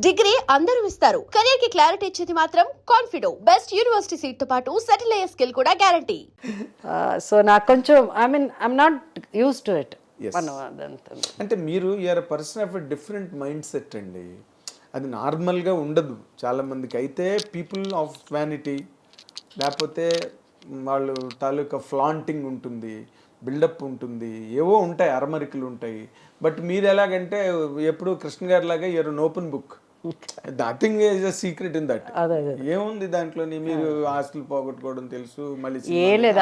Degree అందరూ ఇస్తారు. Career కి క్లారిటీ ఇచ్చేది మాత్రం కాన్ఫిడో. బెస్ట్ యూనివర్సిటీ సీట్ తో పాటు సెటిల్ అయ్యే స్కిల్ కూడా గ్యారంటీ. సో నాకు కొంచెం I'm not used to it. Yes. అంటే మీరు you're person of a different mind set అండి. అది నార్మల్గా ఉండదు చాలా మందికి. అయితే పీపుల్ ఆఫ్ వ్యానిటీ, లేకపోతే వాళ్ళు తాలూకా ఫ్లాంటింగ్ ఉంటుంది, బిల్డప్ ఉంటుంది, ఏవో ఉంటాయి, అరమరికలు ఉంటాయి. బట్ మీరు ఎలాగంటే ఎప్పుడు కృష్ణ గారి లాగా you're an open book. Nothing is a secret in that. ఏముంది దాంట్లో? మీరు ఆస్తులు పోగొట్టుకోవడం తెలుసు, మళ్ళీ ఏం లేదు,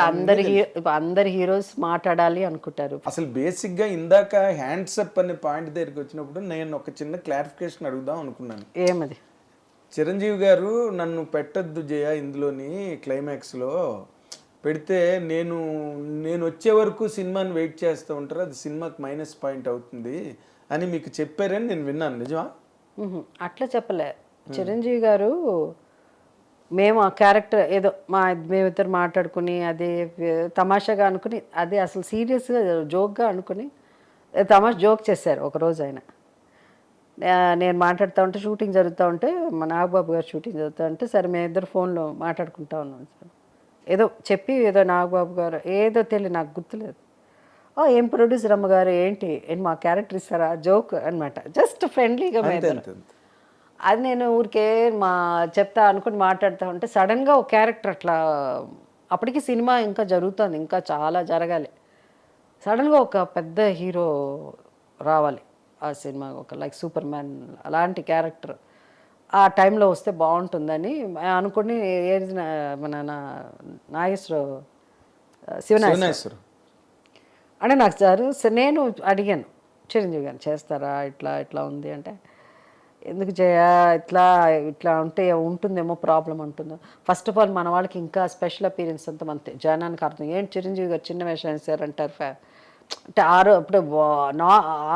అందరి హీరోస్ మాట్లాడాలి అనుకుంటారు. అసలు బేసిక్ గా ఇందాక హ్యాండ్స్ అప్ అనే పాయింట్ దగ్గరికి వచ్చినప్పుడు నేను ఒక చిన్న క్లారిఫికేషన్ అడుగుదాం అనుకున్నాను. ఏమది? చిరంజీవి గారు నన్ను పెట్టద్దు జయ ఇందులోని క్లైమాక్స్ లో పెడితే నేను వచ్చే వరకు సినిమాని వెయిట్ చేస్తూ ఉంటారు, అది సినిమాకి మైనస్ పాయింట్ అవుతుంది అని మీకు చెప్పారని నేను విన్నాను. నిజమా? అట్లా చెప్పలే చిరంజీవి గారు. మేము ఆ క్యారెక్టర్ ఏదో మేమిద్దరు మాట్లాడుకుని అదే తమాషాగా అనుకుని, అదే అసలు సీరియస్గా జోక్గా అనుకుని జోక్ చేశారు ఒకరోజు ఆయన. నేను మాట్లాడుతూ ఉంటే, షూటింగ్ జరుగుతూ ఉంటే, మా నాగబాబు గారు షూటింగ్ జరుగుతూ ఉంటే, సరే మేమిద్దరు ఫోన్లో మాట్లాడుకుంటా ఉన్నాం సార్. ఏదో చెప్పి ఏదో నాగబాబు గారు ఏదో తెలియదు, నాకు గుర్తులేదు. ఏం ప్రొడ్యూసర్ అమ్మగారు ఏంటి మా క్యారెక్టర్ ఇస్తారా జోక్ అనమాట, జస్ట్ ఫ్రెండ్లీగా. అది నేను ఊరికే చెప్తా అనుకుని మాట్లాడుతూ ఉంటే సడన్గా ఒక క్యారెక్టర్ అట్లా, అప్పటికి సినిమా ఇంకా జరుగుతుంది, ఇంకా చాలా జరగాలి. సడన్గా ఒక పెద్ద హీరో రావాలి ఆ సినిమా, ఒక లైక్ సూపర్ మ్యాన్ అలాంటి క్యారెక్టర్ ఆ టైంలో వస్తే బాగుంటుందని అనుకుని మన నాగేశ్వరరావు, శివనాగేశ్వరరావు అంటే నాకు సార్ నేను అడిగాను చిరంజీవి గారిని, చేస్తారా ఇట్లా ఉంది అంటే, ఎందుకు ఇట్లా ఉంటే ఉంటుందేమో ప్రాబ్లం ఉంటుందో. ఫస్ట్ ఆఫ్ ఆల్ మన వాళ్ళకి ఇంకా స్పెషల్ అపీరెన్స్ అంతా మన జనానికి అర్థం, ఏంటి చిరంజీవి గారు చిన్న వేషం వేశారు అంటారు. అంటే ఇప్పుడు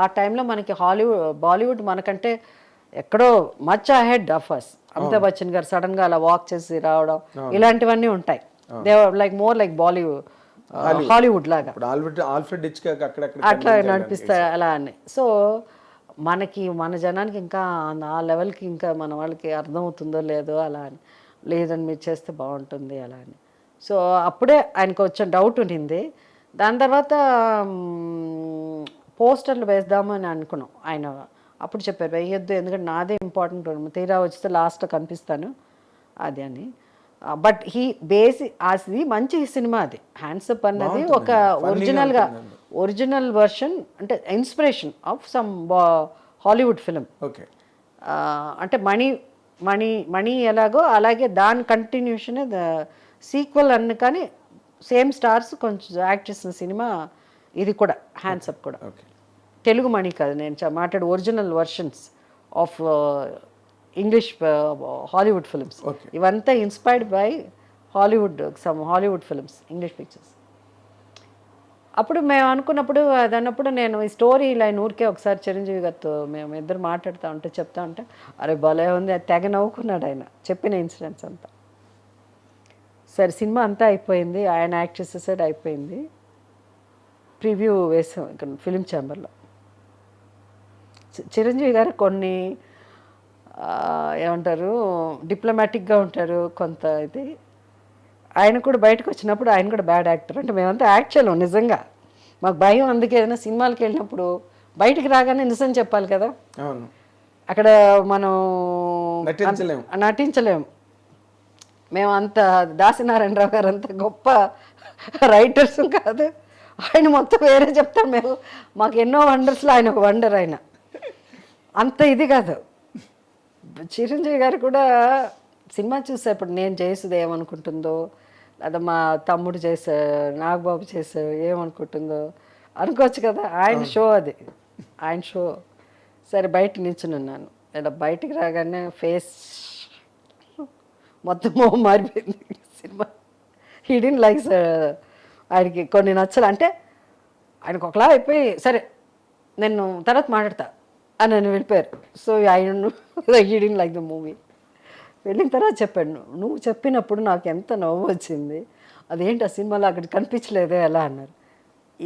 ఆ టైంలో మనకి బాలీవుడ్ మనకంటే ఎక్కడో much ahead of us. Amitabh Bachchan గారు సడన్గా అలా వాక్ చేసి రావడం, ఇలాంటివన్నీ ఉంటాయి. They like more like Hollywood లాగా అట్లా నడిపిస్తాయి అలా అని. సో మనకి మన జనానికి ఇంకా ఆ లెవెల్కి ఇంకా మన వాళ్ళకి అర్థమవుతుందో లేదో అలా అని, లేదని మీరు చేస్తే బాగుంటుంది అలా అని. సో అప్పుడే ఆయనకు వచ్చిన డౌట్ ఉండింది. దాని తర్వాత పోస్టర్లు వేద్దామని అనుకున్నాం. ఆయన అప్పుడు చెప్పారు వేయొద్దు, ఎందుకంటే నాదే ఇంపార్టెంట్, తీరా వచ్చితే లాస్ట్లో కనిపిస్తాను అది అని. బట్ అది మంచి సినిమా. అది హ్యాండ్స్ అప్ అన్నది ఒక ఒరిజినల్ వర్షన్, అంటే inspiration of some Hollywood film. అంటే మణి ఎలాగో అలాగే దాని కంటిన్యూషన్ సీక్వెల్ అన్న, కానీ సేమ్ స్టార్స్ కొంచెం యాక్ట్ చేసిన సినిమా ఇది కూడా, హ్యాండ్స్ అప్ కూడా. తెలుగు మణి కాదు నేను మాట్లాడే original versions of English Hollywood films. ఇవంతా inspired by Hollywood films, English pictures. అప్పుడు మేము అనుకున్నప్పుడు అదన్నప్పుడు నేను ఈ స్టోరీ లైన్ ఊరికే ఒకసారి చిరంజీవి గారితో మేము ఇద్దరు మాట్లాడుతూ ఉంటే చెప్తా ఉంటే, అరే భలే ఉంది, అది తెగ నవ్వుకున్నాడు ఆయన చెప్పిన ఇన్సిడెంట్స్ అంతా. సరే సినిమా అంతా అయిపోయింది, ఆయన యాక్ట్ చేసేసాడు, అయిపోయింది. ప్రివ్యూ వేసాం ఇక్కడ ఫిలిం ఛాంబర్లో. చిరంజీవి గారు కొన్ని ఏమంటారు డిప్లొమాటిక్గా ఉంటారు కొంత. ఇది ఆయన కూడా బయటకు వచ్చినప్పుడు ఆయన కూడా బ్యాడ్ యాక్టర్. అంటే మేమంతా యాక్ట్ చేయలేం నిజంగా, మాకు భయం. అందుకే ఏదైనా సినిమాలకు వెళ్ళినప్పుడు బయటికి రాగానే నిజం చెప్పాలి కదా, అక్కడ మనం నటించలేము. మేము అంత దాసినారాయణరావు గారు అంత గొప్ప రైటర్స్ కాదు, ఆయన మొత్తం వేరే చెప్తాం. మాకు ఎన్నో వండర్స్లో ఆయన ఒక వండర్. ఆయన అంత ఇది కాదు. చిరంజీవి గారు కూడా సినిమా చూసా, ఇప్పుడు నేను చేసేది ఏమనుకుంటుందో, లేదా మా తమ్ముడు చేశారు, నాగబాబు చేశారు ఏమనుకుంటుందో అనుకోవచ్చు కదా. ఆయన షో అది, ఆయన షో. సరే బయట నిల్చున్నాను, ఇలా బయటికి రాగానే ఫేస్ మొత్తం మారిపోయింది. సినిమా హిడెన్ లైక్స్ ఆయనకి కొన్ని నచ్చలు, అంటే ఆయనకు ఒకలా అయిపోయి, సరే నేను తర్వాత మాట్లాడతా అని నన్ను వెళ్ళిపోయారు. సో ఆయన హిడెన్ లైక్ ద మూవీ. వెళ్ళిన తర్వాత చెప్పాడు, నువ్వు చెప్పినప్పుడు నాకు ఎంత నవ్వు వచ్చింది, అదేంటి ఆ సినిమాలో అక్కడ కనిపించలేదే ఎలా అన్నారు.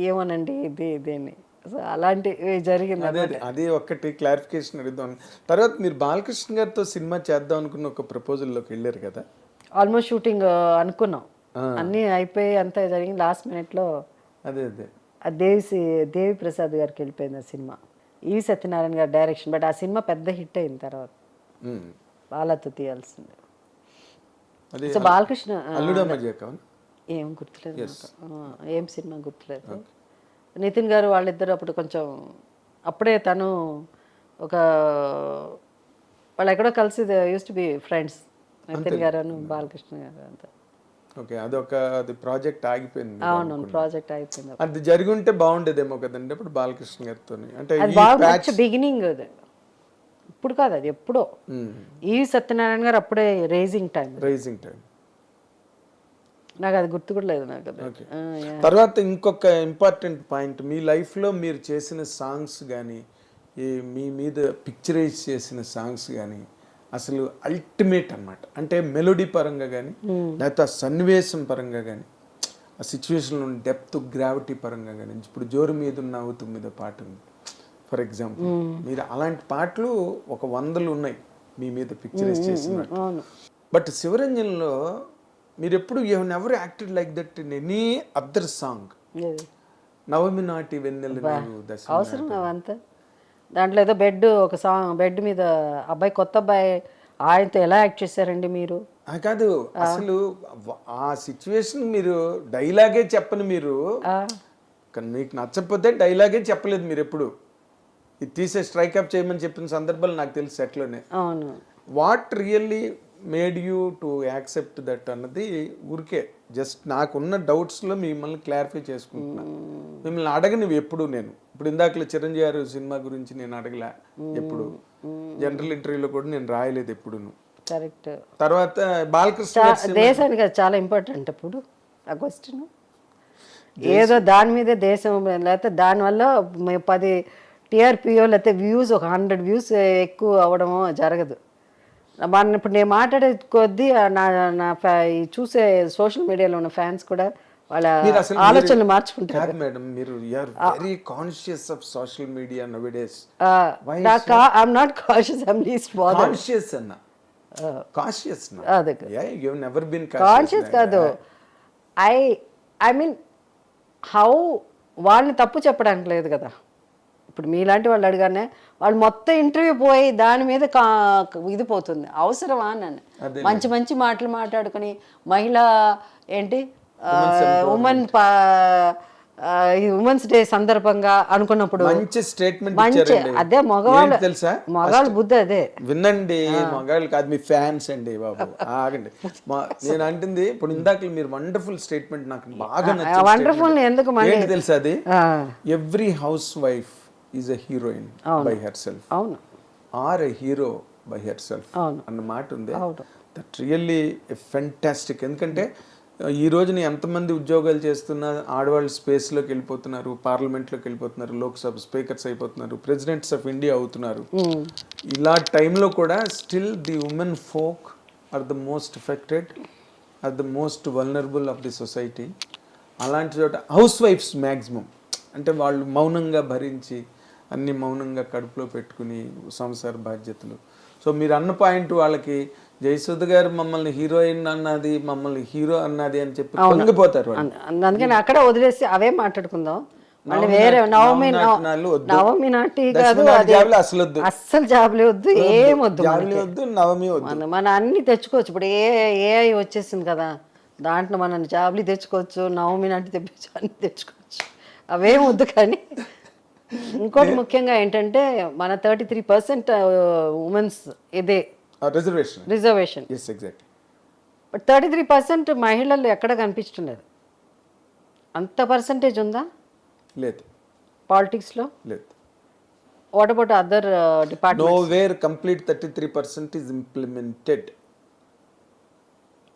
ఏమోనండి ఇదేని సో అలాంటివి జరిగింది. అదే అది ఒక్కటి క్లారిఫికేషన్ అడుగుదాం. తర్వాత మీరు బాలకృష్ణ గారితో సినిమా చేద్దాం అనుకున్న ఒక ప్రపోజల్లోకి వెళ్ళారు కదా. ఆల్మోస్ట్ షూటింగ్ అనుకున్నాం, అన్నీ అయిపోయి అంతా జరిగింది. లాస్ట్ మినిట్లో అదే అదే ఆ దేవి ప్రసాద్ గారికి వెళ్ళిపోయింది ఆ సినిమా. ఈ సత్యనారాయణ గారి డైరెక్షన్. బట్ ఆ సినిమా పెద్ద హిట్ అయింది తర్వాత, బాలతో తీయాల్సింది. అదే సో బాలకృష్ణ అల్లుడా మజాకా ఏం గుర్తులేదు నాకు. ఏం సినిమా గుర్తులేదు. నితిన్ గారు వాళ్ళిద్దరు అప్పుడు కొంచెం అప్పుడే తను ఒక వాళ్ళు ఎక్కడో కలిసి used to be friends, Nithin గారు బాలకృష్ణ గారు అంతా. ఓకే, అది ప్రాజెక్ట్ ఆగిపోయింది. అవును, ప్రాజెక్ట్ అయిపోయింది. అది జరిగి ఉంటే బాగుండేదేమో కదండి అప్పుడు బాలకృష్ణ గారితో. అంటే అది బాగా మంచి బిగినింగ్. అది ఇప్పుడు కాదు, అది ఎప్పుడో. ఈ సత్యనారాయణ గారు అప్పుడే రైజింగ్ టైం. నాకు అది గుర్తు కూడా లేదు నాకు అది. తర్వాత ఇంకొక ఇంపార్టెంట్ పాయింట్, మీ లైఫ్లో మీరు చేసిన సాంగ్స్ కానీ, మీ మీద పిక్చరైజ్ చేసిన సాంగ్స్ కానీ అసలు అల్టిమేట్ అన్నమాట. అంటే మెలోడీ పరంగా కానీ, లేకపోతే ఆ సన్నివేశం పరంగా కానీ, ఆ సిచ్యువేషన్లో డెప్త్ గ్రావిటీ పరంగా కానీ. ఇప్పుడు జోరు మీద ఉన్న అవుతు మీద పాట ఉంది ఫర్ ఎగ్జాంపుల్. మీరు అలాంటి పాటలు ఒక 100 ఉన్నాయి మీ మీద పిక్చరైజ్ చేసిన. బట్ శివరంజన్లో మీరు ఎప్పుడు you have never acted like that in any other song. Navami నాటి వెన్నెల అవసరం అవంతా. దాంట్లో ఏదో బెడ్, ఒక సాంగ్ బెడ్ మీద అబ్బాయి, కొత్త అబ్బాయి, ఆయనతో ఎలా యాక్ట్ చేశారండి మీరు? కాదు, అసలు ఆ సిచ్యువేషన్ మీరు డైలాగే చెప్పని మీరు, మీకు నచ్చకపోతే డైలాగే చెప్పలేదు మీరు ఎప్పుడు. ఇది తీసే స్ట్రైక్ అప్ చేయమని చెప్పిన సందర్భాలు నాకు తెలుసు సెట్లోనే. అవును. What really made you to accept that అన్నది ఊరికే జస్ట్ నాకున్న డౌట్స్లో మిమ్మల్ని క్లారిఫై చేసుకుంటున్నాను. మిమ్మల్ని అడగని ఎప్పుడు నేను. ఇప్పుడు ఇందాకలో చిరంజీవి గారు సినిమా గురించి నేను అడగలే ఎప్పుడు, జనరల్ ఇంటర్వ్యూలో కూడా నేను రాయలేదు ఎప్పుడును. కరెక్ట్. తర్వాత బాలకృష్ణ దేశానికి అది చాలా ఇంపార్టెంట్ అప్పుడు ఆ క్వశ్చన్. ఏదో దాని మీదే దేశం, లేకపోతే దానివల్ల 10 TRPO లేకపోతే వ్యూస్, ఒక 100 వ్యూస్ ఎక్కువ అవ్వడమో జరగదు. మన ఇప్పుడు నేను మాట్లాడే కొద్దీ చూసే సోషల్ మీడియాలో ఉన్న ఫ్యాన్స్ కూడా వాళ్ళ ఆలోచనలు మార్చుకుంటారు. మేడం, మీరు very conscious of social media nowadays. I'm not conscious, I'm least bothered. Conscious అన్న, కాన్షియస్ అదే you have never been conscious కాదు. ఐ మీన్ హౌ, వాళ్ళని తప్పు చెప్పడానికి లేదు కదా. ఇప్పుడు మీలాంటి వాళ్ళు అడిగానే వాళ్ళు మొత్తం ఇంటర్వ్యూ పోయి దాని మీద ఇది పోతుంది. అవసరమా నన్ను మంచి మంచి మాటలు మాట్లాడుకుని మహిళా ఏంటి ఉమెన్స్ డే సందర్భంగా అనుకున్నప్పుడు మంచి స్టేట్మెంట్ మంచి, అదే మగవాళ్ళు తెలుసా, మగవాళ్ళ బుద్ధి అదే. వినండి, మగవాళ్ళు కాదు మీ ఫ్యాన్స్ అండి బాబు, ఆగండి. నేను అంటుంది ఇప్పుడు ఇందాక మీరు వండర్ఫుల్ స్టేట్మెంట్ నాకు బాగా నచ్చింది. వండర్ఫుల్ ఎందుకు మళ్ళీ తెలుసా, అది every housewife is a heroine by herself, అవును, or a hero by herself అన్న మాట ఉంది. That really fantastic. ఎందుకంటే ఈ రోజున ఎంతమంది ఉద్యోగాలు చేస్తున్నా ఆడవాళ్ళు స్పేస్లోకి వెళ్ళిపోతున్నారు, పార్లమెంట్లోకి వెళ్ళిపోతున్నారు, లోక్సభ స్పీకర్స్ అయిపోతున్నారు, ప్రెసిడెంట్స్ ఆఫ్ ఇండియా అవుతున్నారు. ఇలా టైంలో కూడా still the women folk are the most affected, are the most vulnerable of the society. అలాంటి చోట హౌస్ వైఫ్స్ మ్యాక్సిమం అంటే వాళ్ళు మౌనంగా భరించి అన్ని మౌనంగా కడుపులో పెట్టుకుని సంసార బాధ్యతలు. సో మీరు అన్న పాయింట్, వాళ్ళకి జయసుధ గారు మమ్మల్ని హీరోయిన్ అన్నది, మమ్మల్ని హీరో అన్నది అని చెప్పి పొంగిపోతారు. అందుకని అక్కడ వదిలేసి అవే మాట్లాడుకుందాం. మళ్ళీ వేరే నవమి నాటి కాదు, అస్సలు జాబులే వద్దు, ఏమొద్దు, నవమి వద్దు. మనం అన్ని తెచ్చుకోవచ్చు. ఇప్పుడు ఏఐ వచ్చేసింది కదా, దాంట్లో మనం జాబులు తెచ్చుకోవచ్చు, నవమి నాటి తెప్పించు, అన్ని తెచ్చుకోవచ్చు, అవేం వద్దు. కానీ ఇంకోటి ముఖ్యంగా ఏంటంటే మన 33% ఉమెన్స్ ఇదే రిజర్వేషన్. బట్ 33% మహిళలు ఎక్కడ కనిపించడం లేదు. అంత పర్సంటేజ్ ఉందా? లేదు. పాలిటిక్స్లో లేదు. What about other departments? Nowhere complete 33% is implemented.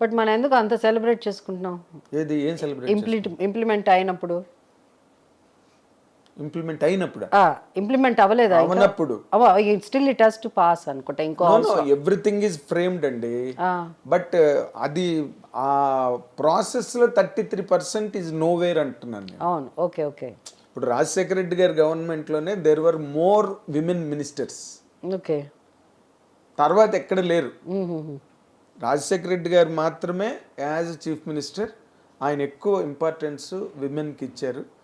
But మనం ఎందుకు అంత సెలబ్రేట్ చేసుకుంటున్నాం? ఏది ఏం సెలబ్రేట్? ఇంప్లిమెంట్ అయినప్పుడు. ఇంప్లిమెంట్ అవ్వలేదా? అవనప్పుడు still it has to pass అనుకుంటా. ఇంకో ఎవ్రీథింగ్ ఈజ్ ఫ్రేమ్డ్ అండి. బట్ అది ఆ ప్రాసెస్ లో 33% ఈజ్ నోవేర్ అంటున్నాను. అవును, ఓకే ఓకే. ఇప్పుడు రాజశేఖర రెడ్డి గారి గవర్నమెంట్లోనే there were more women ministers, okay. తర్వాత ఎక్కడ లేరు. రాజశేఖర రెడ్డి గారు మాత్రమే యాజ్ చీఫ్ మినిస్టర్ ఆయన ఎక్కువ ఇంపార్టెన్స్ విమెన్కి ఇచ్చారు.